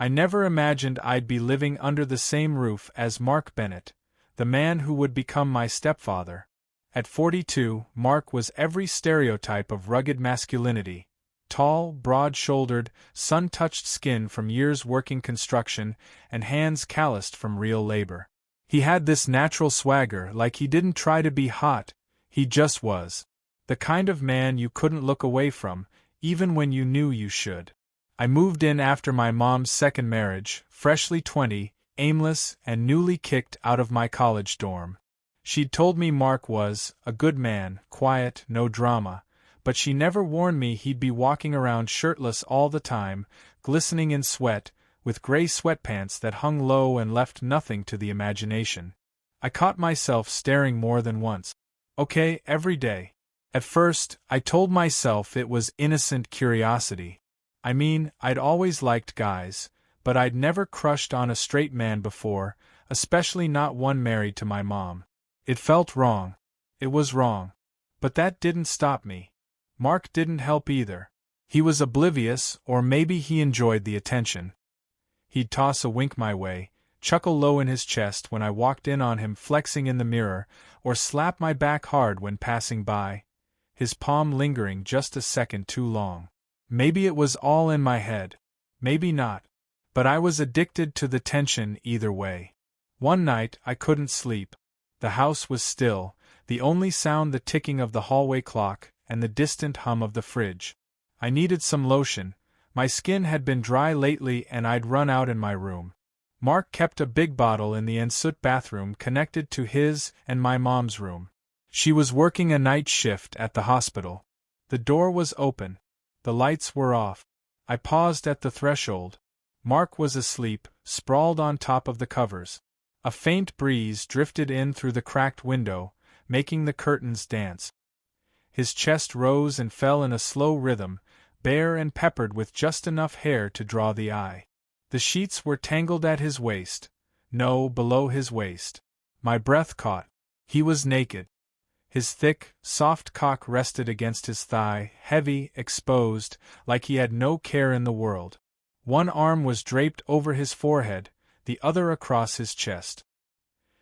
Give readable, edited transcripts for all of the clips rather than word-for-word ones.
I never imagined I'd be living under the same roof as Mark Bennett, the man who would become my stepfather. At 42, Mark was every stereotype of rugged masculinity. Tall, broad-shouldered, sun-touched skin from years working construction, and hands calloused from real labor. He had this natural swagger, like he didn't try to be hot, he just was. The kind of man you couldn't look away from, even when you knew you should. I moved in after my mom's second marriage, freshly 20, aimless, and newly kicked out of my college dorm. She'd told me Mark was a good man, quiet, no drama, but she never warned me he'd be walking around shirtless all the time, glistening in sweat, with gray sweatpants that hung low and left nothing to the imagination. I caught myself staring more than once. Okay, every day. At first, I told myself it was innocent curiosity. I mean, I'd always liked guys, but I'd never crushed on a straight man before, especially not one married to my mom. It felt wrong. It was wrong. But that didn't stop me. Mark didn't help either. He was oblivious, or maybe he enjoyed the attention. He'd toss a wink my way, chuckle low in his chest when I walked in on him flexing in the mirror, or slap my back hard when passing by, his palm lingering just a second too long. Maybe it was all in my head. Maybe not. But I was addicted to the tension either way. One night I couldn't sleep. The house was still, the only sound the ticking of the hallway clock and the distant hum of the fridge. I needed some lotion. My skin had been dry lately and I'd run out in my room. Mark kept a big bottle in the ensuite bathroom connected to his and my mom's room. She was working a night shift at the hospital. The door was open. The lights were off. I paused at the threshold. Mark was asleep, sprawled on top of the covers. A faint breeze drifted in through the cracked window, making the curtains dance. His chest rose and fell in a slow rhythm, bare and peppered with just enough hair to draw the eye. The sheets were tangled at his waist. No, below his waist. My breath caught. He was naked. His thick, soft cock rested against his thigh, heavy, exposed, like he had no care in the world. One arm was draped over his forehead, the other across his chest.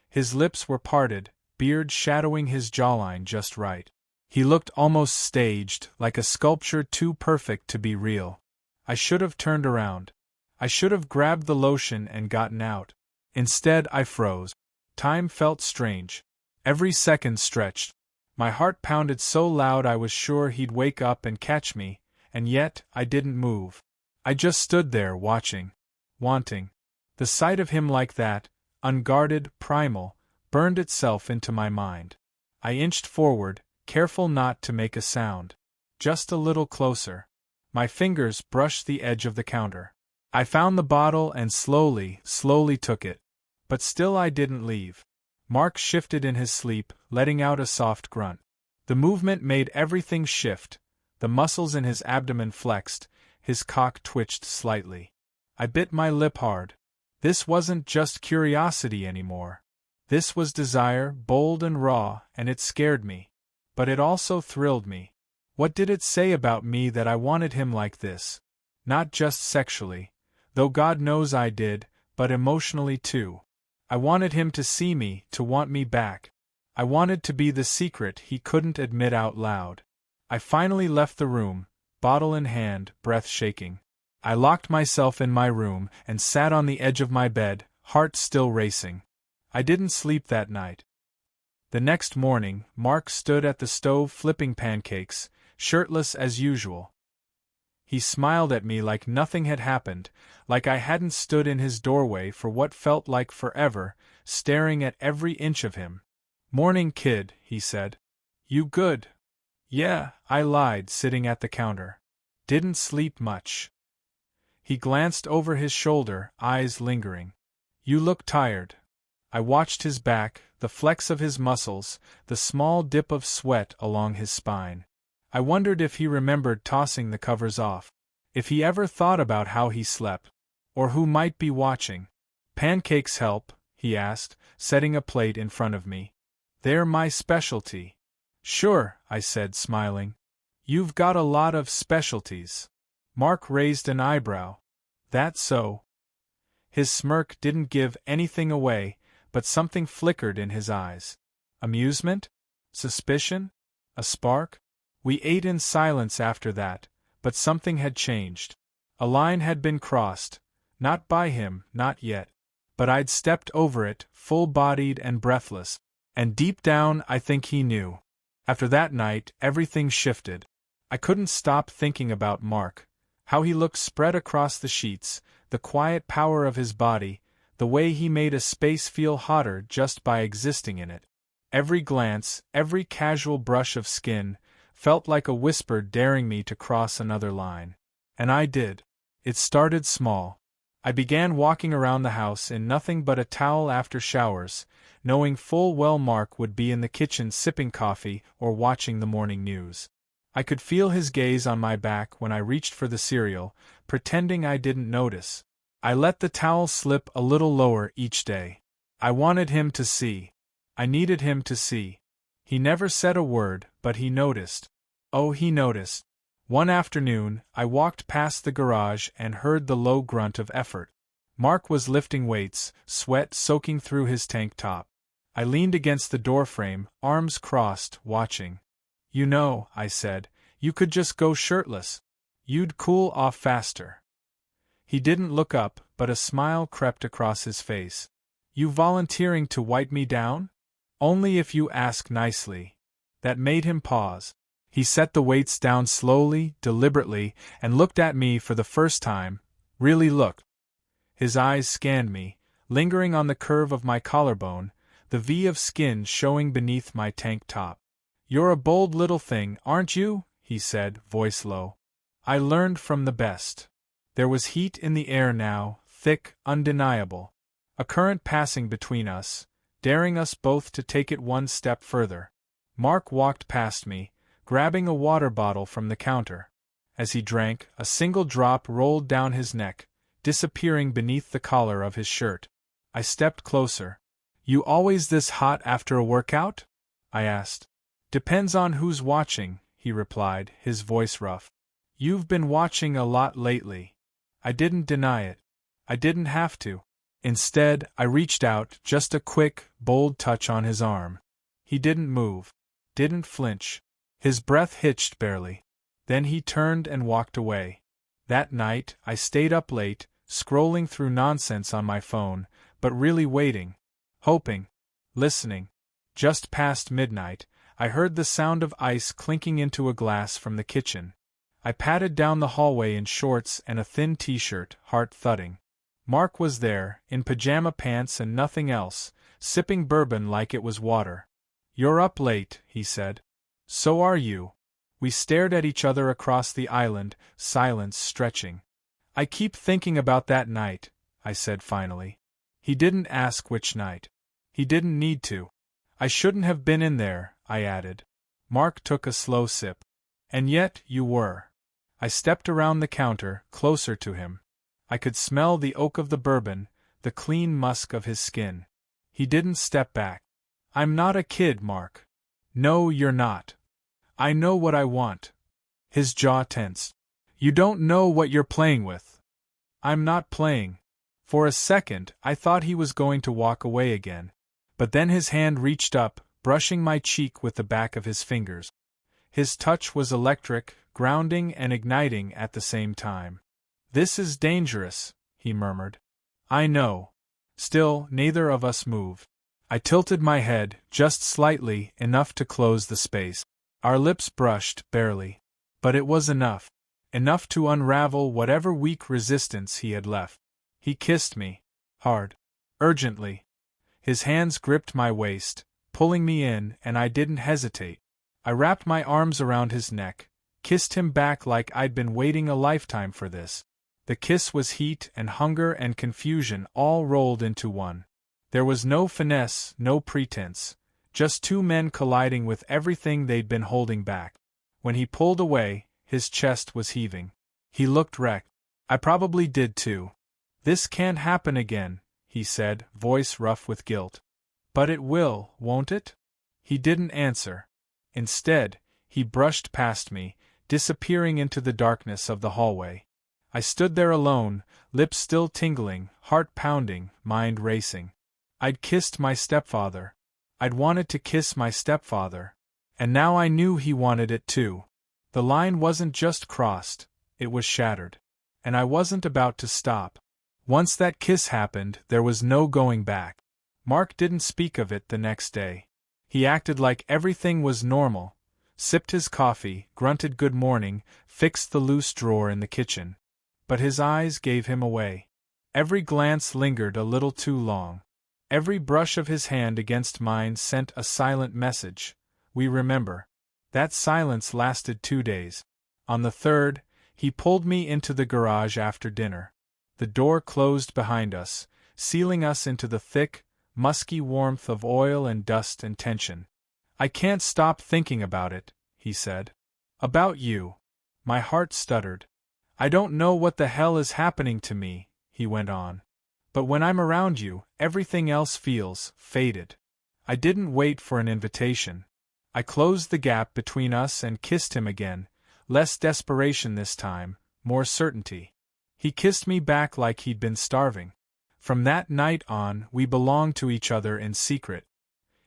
His lips were parted, beard shadowing his jawline just right. He looked almost staged, like a sculpture too perfect to be real. I should have turned around. I should have grabbed the lotion and gotten out. Instead, I froze. Time felt strange. Every second stretched. My heart pounded so loud I was sure he'd wake up and catch me, and yet I didn't move. I just stood there watching. Wanting. The sight of him like that, unguarded, primal, burned itself into my mind. I inched forward, careful not to make a sound. Just a little closer. My fingers brushed the edge of the counter. I found the bottle and slowly took it. But still I didn't leave. Mark shifted in his sleep, letting out a soft grunt. The movement made everything shift. The muscles in his abdomen flexed, his cock twitched slightly. I bit my lip hard. This wasn't just curiosity anymore. This was desire, bold and raw, and it scared me. But it also thrilled me. What did it say about me that I wanted him like this? Not just sexually, though God knows I did, but emotionally too. I wanted him to see me, to want me back. I wanted to be the secret he couldn't admit out loud. I finally left the room, bottle in hand, breath shaking. I locked myself in my room and sat on the edge of my bed, heart still racing. I didn't sleep that night. The next morning, Mark stood at the stove flipping pancakes, shirtless as usual. He smiled at me like nothing had happened, like I hadn't stood in his doorway for what felt like forever, staring at every inch of him. "Morning, kid," he said. "You good?" "Yeah," I lied, sitting at the counter. "Didn't sleep much." He glanced over his shoulder, eyes lingering. "You look tired." I watched his back, the flex of his muscles, the small dip of sweat along his spine. I wondered if he remembered tossing the covers off. If he ever thought about how he slept. Or who might be watching. "Pancakes help?" he asked, setting a plate in front of me. "They're my specialty." "Sure," I said, smiling. "You've got a lot of specialties." Mark raised an eyebrow. "That so?" His smirk didn't give anything away, but something flickered in his eyes. Amusement? Suspicion? A spark? We ate in silence after that, but something had changed. A line had been crossed, not by him, not yet. But I'd stepped over it, full-bodied and breathless. And deep down I think he knew. After that night, everything shifted. I couldn't stop thinking about Mark, how he looked spread across the sheets, the quiet power of his body, the way he made a space feel hotter just by existing in it. Every glance, every casual brush of skin, felt like a whisper daring me to cross another line. And I did. It started small. I began walking around the house in nothing but a towel after showers, knowing full well Mark would be in the kitchen sipping coffee or watching the morning news. I could feel his gaze on my back when I reached for the cereal, pretending I didn't notice. I let the towel slip a little lower each day. I wanted him to see. I needed him to see. He never said a word, but he noticed. Oh, he noticed. One afternoon, I walked past the garage and heard the low grunt of effort. Mark was lifting weights, sweat soaking through his tank top. I leaned against the doorframe, arms crossed, watching. You know, I said, you could just go shirtless. You'd cool off faster. He didn't look up, but a smile crept across his face. You volunteering to wipe me down? Only if you ask nicely. That made him pause. He set the weights down slowly, deliberately, and looked at me for the first time. Really looked. His eyes scanned me, lingering on the curve of my collarbone, the V of skin showing beneath my tank top. You're a bold little thing, aren't you? He said, voice low. I learned from the best. There was heat in the air now, thick, undeniable. A current passing between us, daring us both to take it one step further. Mark walked past me, grabbing a water bottle from the counter. As he drank, a single drop rolled down his neck, disappearing beneath the collar of his shirt. I stepped closer. You always this hot after a workout? I asked. Depends on who's watching, he replied, his voice rough. You've been watching a lot lately. I didn't deny it. I didn't have to. Instead, I reached out, just a quick, bold touch on his arm. He didn't move. Didn't flinch. His breath hitched barely. Then he turned and walked away. That night, I stayed up late, scrolling through nonsense on my phone, but really waiting. Hoping. Listening. Just past midnight, I heard the sound of ice clinking into a glass from the kitchen. I padded down the hallway in shorts and a thin t-shirt, heart thudding. Mark was there, in pajama pants and nothing else, sipping bourbon like it was water. You're up late, he said. So are you. We stared at each other across the island, silence stretching. I keep thinking about that night, I said finally. He didn't ask which night. He didn't need to. I shouldn't have been in there, I added. Mark took a slow sip. And yet, you were. I stepped around the counter, closer to him. I could smell the oak of the bourbon, the clean musk of his skin. He didn't step back. I'm not a kid, Mark. No, you're not. I know what I want. His jaw tensed. You don't know what you're playing with. I'm not playing. For a second, I thought he was going to walk away again. But then his hand reached up, brushing my cheek with the back of his fingers. His touch was electric, grounding and igniting at the same time. This is dangerous, he murmured. I know. Still, neither of us moved. I tilted my head, just slightly, enough to close the space. Our lips brushed, barely. But it was enough. Enough to unravel whatever weak resistance he had left. He kissed me. Hard. Urgently. His hands gripped my waist, pulling me in, and I didn't hesitate. I wrapped my arms around his neck, kissed him back like I'd been waiting a lifetime for this. The kiss was heat and hunger and confusion all rolled into one. There was no finesse, no pretense, just two men colliding with everything they'd been holding back. When he pulled away, his chest was heaving. He looked wrecked. I probably did too. This can't happen again, he said, voice rough with guilt. But it will, won't it? He didn't answer. Instead, he brushed past me, disappearing into the darkness of the hallway. I stood there alone, lips still tingling, heart pounding, mind racing. I'd kissed my stepfather. I'd wanted to kiss my stepfather. And now I knew he wanted it too. The line wasn't just crossed, it was shattered. And I wasn't about to stop. Once that kiss happened, there was no going back. Mark didn't speak of it the next day. He acted like everything was normal, sipped his coffee, grunted good morning, fixed the loose drawer in the kitchen. But his eyes gave him away. Every glance lingered a little too long. Every brush of his hand against mine sent a silent message. We remember. That silence lasted 2 days. On the third, he pulled me into the garage after dinner. The door closed behind us, sealing us into the thick, musky warmth of oil and dust and tension. "I can't stop thinking about it," he said. "About you." My heart stuttered. "I don't know what the hell is happening to me," he went on. "But when I'm around you, everything else feels faded." I didn't wait for an invitation. I closed the gap between us and kissed him again, less desperation this time, more certainty. He kissed me back like he'd been starving. From that night on, we belonged to each other in secret.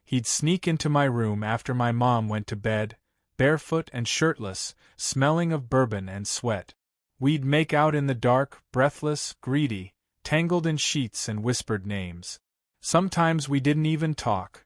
He'd sneak into my room after my mom went to bed, barefoot and shirtless, smelling of bourbon and sweat. We'd make out in the dark, breathless, greedy, tangled in sheets and whispered names. Sometimes we didn't even talk.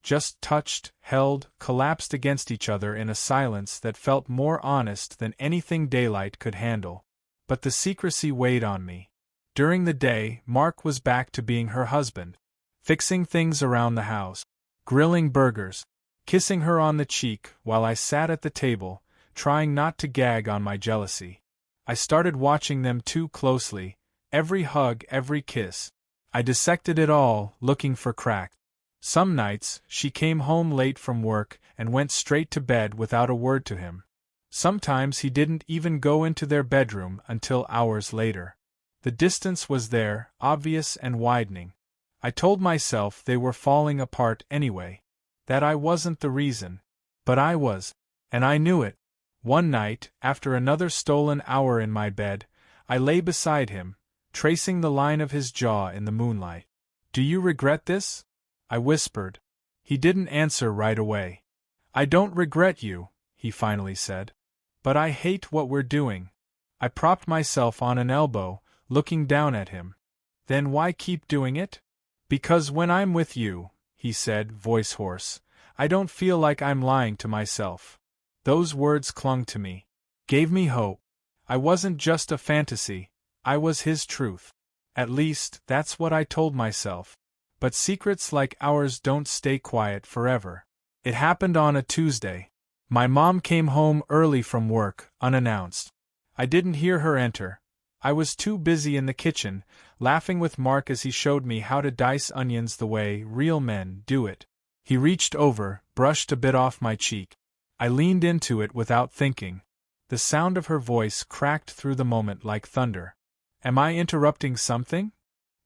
Just touched, held, collapsed against each other in a silence that felt more honest than anything daylight could handle. But the secrecy weighed on me. During the day, Mark was back to being her husband, fixing things around the house, grilling burgers, kissing her on the cheek while I sat at the table, trying not to gag on my jealousy. I started watching them too closely, every hug, every kiss. I dissected it all, looking for cracks. Some nights, she came home late from work and went straight to bed without a word to him. Sometimes he didn't even go into their bedroom until hours later. The distance was there, obvious and widening. I told myself they were falling apart anyway. That I wasn't the reason. But I was. And I knew it. One night, after another stolen hour in my bed, I lay beside him, tracing the line of his jaw in the moonlight. "Do you regret this?" I whispered. He didn't answer right away. "I don't regret you," he finally said. "But I hate what we're doing." I propped myself on an elbow, looking down at him. "Then why keep doing it?" "Because when I'm with you," he said, voice hoarse, "I don't feel like I'm lying to myself." Those words clung to me, gave me hope. I wasn't just a fantasy, I was his truth. At least, that's what I told myself. But secrets like ours don't stay quiet forever. It happened on a Tuesday. My mom came home early from work, unannounced. I didn't hear her enter. I was too busy in the kitchen, laughing with Mark as he showed me how to dice onions the way real men do it. He reached over, brushed a bit off my cheek. I leaned into it without thinking. The sound of her voice cracked through the moment like thunder. "Am I interrupting something?"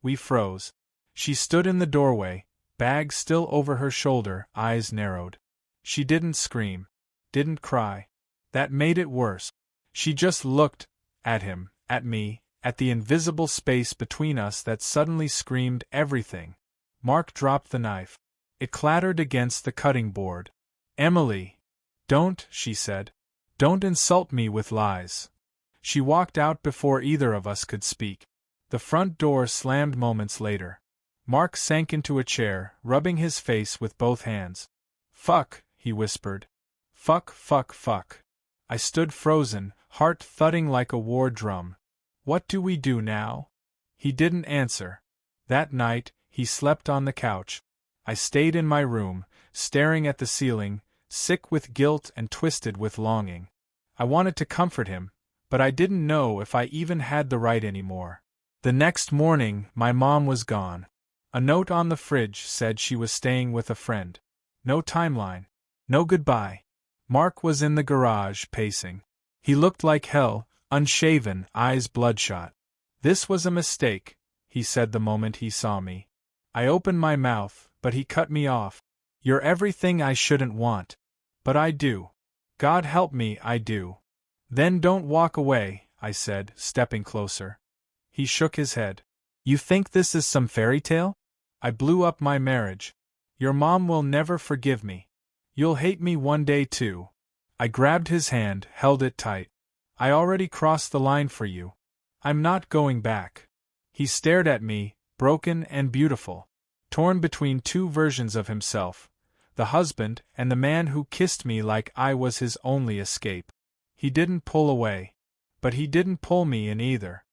We froze. She stood in the doorway, bag still over her shoulder, eyes narrowed. She didn't scream. Didn't cry. That made it worse. She just looked at him, at me, at the invisible space between us that suddenly screamed everything. Mark dropped the knife. It clattered against the cutting board. "Emily! Don't," she said. "Don't insult me with lies." She walked out before either of us could speak. The front door slammed moments later. Mark sank into a chair, rubbing his face with both hands. "Fuck," he whispered. "Fuck, fuck, fuck." I stood frozen, heart thudding like a war drum. "What do we do now?" He didn't answer. That night, he slept on the couch. I stayed in my room, staring at the ceiling, sick with guilt and twisted with longing. I wanted to comfort him, but I didn't know if I even had the right anymore. The next morning, my mom was gone. A note on the fridge said she was staying with a friend. No timeline. No goodbye. Mark was in the garage, pacing. He looked like hell, unshaven, eyes bloodshot. "This was a mistake," he said the moment he saw me. I opened my mouth, but he cut me off. "You're everything I shouldn't want. But I do. God help me, I do." "Then don't walk away," I said, stepping closer. He shook his head. You think this is some fairy tale? I blew up my marriage. Your mom will never forgive me. You'll hate me one day too. I grabbed his hand, held it tight. I already crossed the line for you. I'm not going back. He stared at me, broken and beautiful, torn between two versions of himself, the husband and the man who kissed me like I was his only escape. He didn't pull away. But he didn't pull me in either.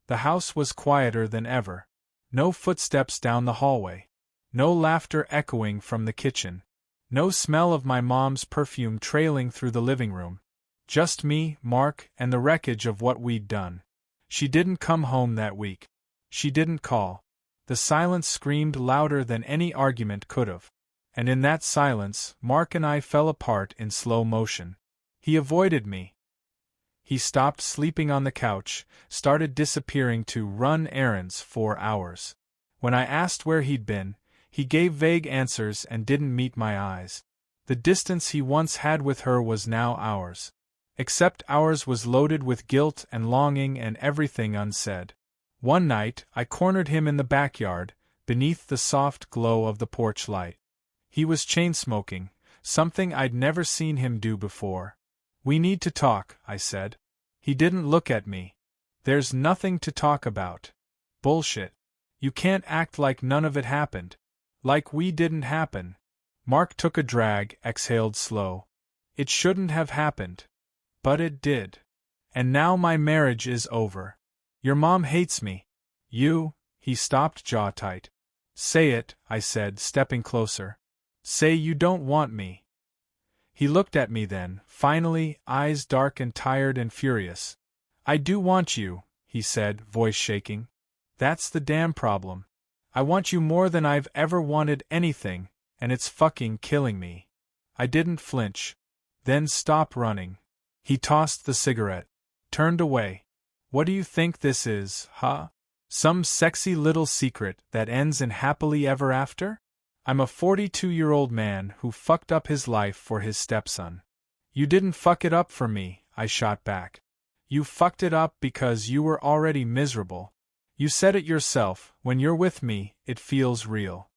The house was quieter than ever. No footsteps down the hallway. No laughter echoing from the kitchen. No smell of my mom's perfume trailing through the living room. Just me, Mark, and the wreckage of what we'd done. She didn't come home that week. She didn't call. The silence screamed louder than any argument could have. And in that silence, Mark and I fell apart in slow motion. He avoided me. He stopped sleeping on the couch, started disappearing to run errands for hours. When I asked where he'd been, he gave vague answers and didn't meet my eyes. The distance he once had with her was now ours. Except ours was loaded with guilt and longing and everything unsaid. One night, I cornered him in the backyard, beneath the soft glow of the porch light. He was chain-smoking, something I'd never seen him do before. We need to talk, I said. He didn't look at me. There's nothing to talk about. Bullshit. You can't act like none of it happened. Like we didn't happen. Mark took a drag, exhaled slow. It shouldn't have happened. But it did. And now my marriage is over. Your mom hates me. He stopped, jaw tight. Say it, I said, stepping closer. Say you don't want me. He looked at me then, finally, eyes dark and tired and furious. I do want you, he said, voice shaking. That's the damn problem. I want you more than I've ever wanted anything, and it's fucking killing me. I didn't flinch. Then stop running. He tossed the cigarette. Turned away. What do you think this is, huh? Some sexy little secret that ends in happily ever after? I'm a 42-year-old man who fucked up his life for his stepson. You didn't fuck it up for me, I shot back. You fucked it up because you were already miserable. You said it yourself, when you're with me, it feels real.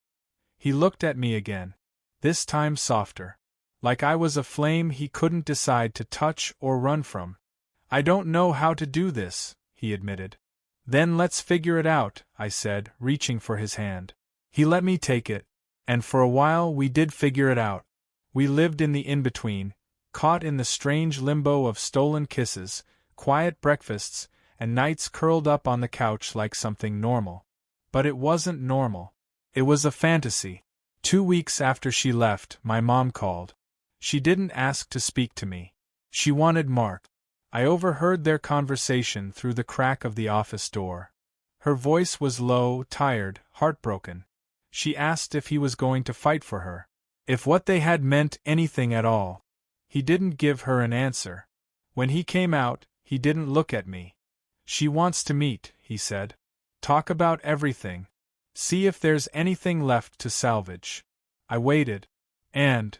He looked at me again. This time softer. Like I was a flame he couldn't decide to touch or run from. I don't know how to do this, he admitted. Then let's figure it out, I said, reaching for his hand. He let me take it. And for a while we did figure it out. We lived in the in-between, caught in the strange limbo of stolen kisses, quiet breakfasts, and nights curled up on the couch like something normal. But it wasn't normal. It was a fantasy. 2 weeks after she left, my mom called. She didn't ask to speak to me. She wanted Mark. I overheard their conversation through the crack of the office door. Her voice was low, tired, heartbroken. She asked if he was going to fight for her. If what they had meant anything at all. He didn't give her an answer. When he came out, he didn't look at me. She wants to meet, he said. Talk about everything. See if there's anything left to salvage. I waited. And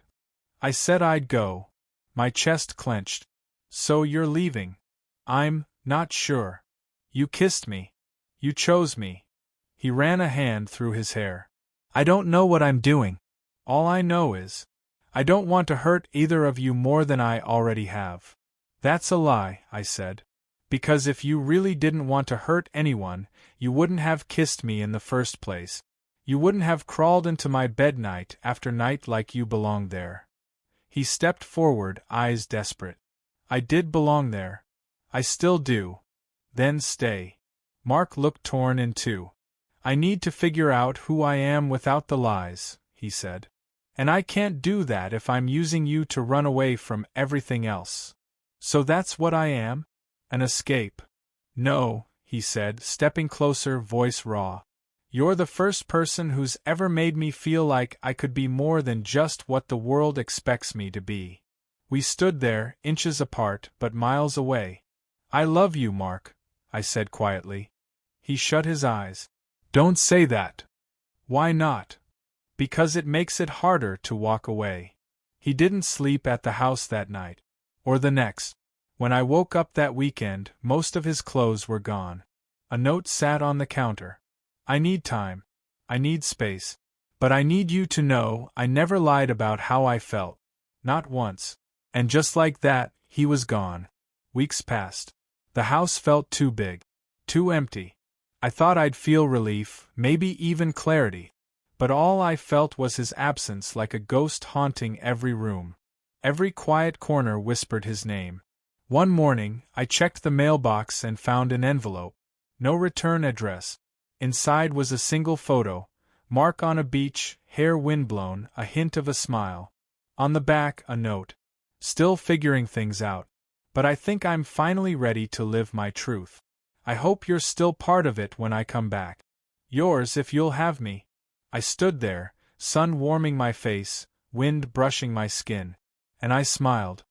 I said I'd go. My chest clenched. So you're leaving? I'm not sure. You kissed me. You chose me. He ran a hand through his hair. I don't know what I'm doing. All I know is, I don't want to hurt either of you more than I already have. That's a lie, I said. Because if you really didn't want to hurt anyone, you wouldn't have kissed me in the first place. You wouldn't have crawled into my bed night after night like you belonged there. He stepped forward, eyes desperate. I did belong there. I still do. Then stay. Mark looked torn in two. I need to figure out who I am without the lies, he said. And I can't do that if I'm using you to run away from everything else. So that's what I am? An escape. No, he said, stepping closer, voice raw. You're the first person who's ever made me feel like I could be more than just what the world expects me to be. We stood there, inches apart, but miles away. I love you, Mark, I said quietly. He shut his eyes. Don't say that. Why not? Because it makes it harder to walk away. He didn't sleep at the house that night. Or the next. When I woke up that weekend, most of his clothes were gone. A note sat on the counter. I need time. I need space. But I need you to know I never lied about how I felt. Not once. And just like that, he was gone. Weeks passed. The house felt too big. Too empty. I thought I'd feel relief, maybe even clarity. But all I felt was his absence, like a ghost haunting every room. Every quiet corner whispered his name. One morning, I checked the mailbox and found an envelope. No return address. Inside was a single photo. Mark on a beach, hair windblown, a hint of a smile. On the back, a note. Still figuring things out. But I think I'm finally ready to live my truth. I hope you're still part of it when I come back. Yours if you'll have me. I stood there, sun warming my face, wind brushing my skin. And I smiled.